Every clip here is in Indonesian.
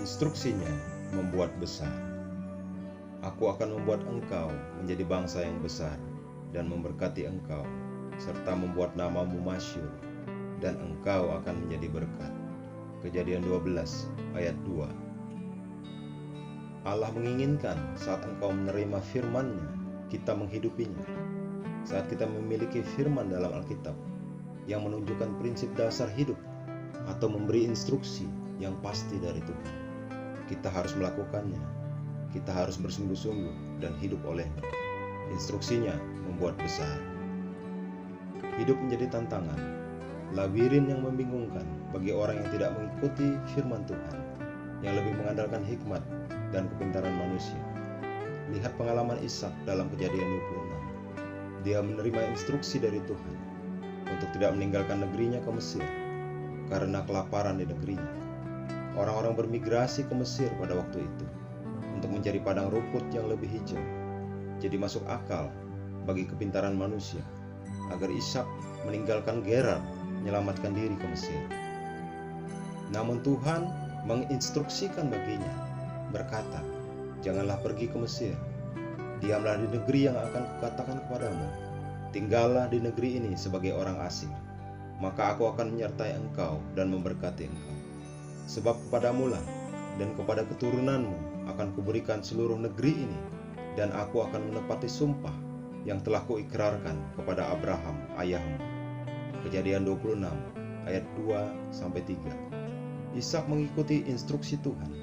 Instruksinya membuat besar. Aku akan membuat engkau menjadi bangsa yang besar dan memberkati engkau, serta membuat namamu masyhur, dan engkau akan menjadi berkat. Kejadian 12 ayat 2. Allah menginginkan saat engkau menerima firman-Nya, kita menghidupinya. Saat kita memiliki firman dalam Alkitab yang menunjukkan prinsip dasar hidup atau memberi instruksi yang pasti dari Tuhan, kita harus melakukannya. Kita harus bersungguh-sungguh dan hidup olehnya. Instruksinya membuat besar. Hidup menjadi tantangan, labirin yang membingungkan bagi orang yang tidak mengikuti firman Tuhan, yang lebih mengandalkan hikmat dan kepintaran manusia. Lihat pengalaman Ishak dalam Kejadian 26. Dia menerima instruksi dari Tuhan untuk tidak meninggalkan negerinya ke Mesir karena kelaparan di negerinya. Orang-orang bermigrasi ke Mesir pada waktu itu untuk mencari padang rumput yang lebih hijau. Jadi masuk akal bagi kepintaran manusia agar Ishak meninggalkan Gerar, menyelamatkan diri ke Mesir. Namun Tuhan menginstruksikan baginya, berkata, "Janganlah pergi ke Mesir. Diamlah di negeri yang akan kukatakan kepadamu. Tinggallah di negeri ini sebagai orang asing. Maka aku akan menyertai engkau dan memberkati engkau. Sebab kepadamulah dan kepada keturunanmu akan kuberikan seluruh negeri ini, dan aku akan menepati sumpah yang telah kuikrarkan kepada Abraham ayahmu." Kejadian 26 ayat 2-3. Ishak mengikuti instruksi Tuhan,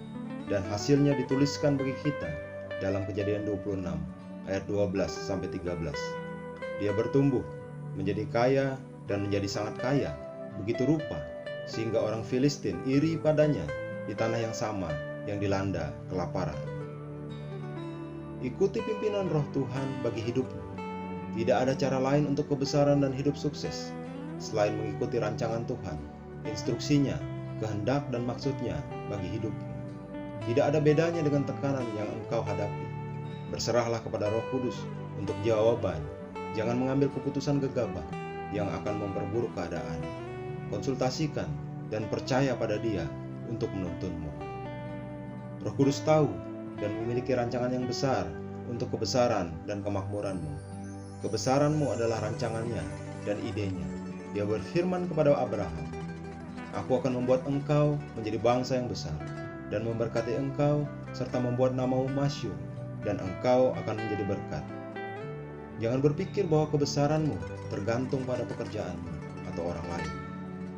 dan hasilnya dituliskan bagi kita dalam Kejadian 26 ayat 12-13. Dia bertumbuh menjadi kaya dan menjadi sangat kaya, begitu rupa sehingga orang Filistin iri padanya di tanah yang sama yang dilanda kelaparan. Ikuti pimpinan Roh Tuhan bagi hidupmu. Tidak ada cara lain untuk kebesaran dan hidup sukses selain mengikuti rancangan Tuhan, instruksinya, kehendak dan maksudnya bagi hidupmu. Tidak ada bedanya dengan tekanan yang engkau hadapi. Berserahlah kepada Roh Kudus untuk jawaban. Jangan mengambil keputusan gegabah yang akan memperburuk keadaan. Konsultasikan dan percaya pada Dia untuk menuntunmu. Roh Kudus tahu dan memiliki rancangan yang besar untuk kebesaran dan kemakmuranmu. Kebesaranmu adalah rancangannya dan idenya. Dia berfirman kepada Abraham, "Aku akan membuat engkau menjadi bangsa yang besar dan memberkati engkau serta membuat namamu masyhur, dan engkau akan menjadi berkat." Jangan berpikir bahwa kebesaranmu tergantung pada pekerjaanmu atau orang lain.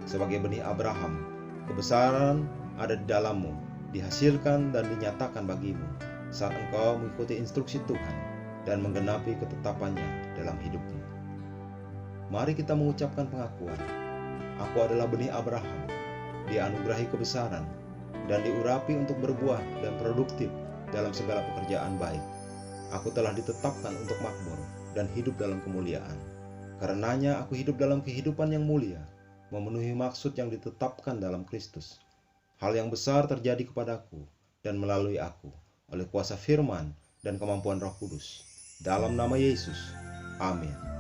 Sebagai benih Abraham, kebesaran ada di dalammu, dihasilkan dan dinyatakan bagimu saat engkau mengikuti instruksi Tuhan dan menggenapi ketetapannya dalam hidupmu. Mari kita mengucapkan pengakuan, "Aku adalah benih Abraham, dianugerahi kebesaran dan diurapi untuk berbuah dan produktif dalam segala pekerjaan baik. Aku telah ditetapkan untuk makmur dan hidup dalam kemuliaan. Karenanya aku hidup dalam kehidupan yang mulia, memenuhi maksud yang ditetapkan dalam Kristus. Hal yang besar terjadi kepadaku dan melalui aku oleh kuasa firman dan kemampuan Roh Kudus. Dalam nama Yesus, amin."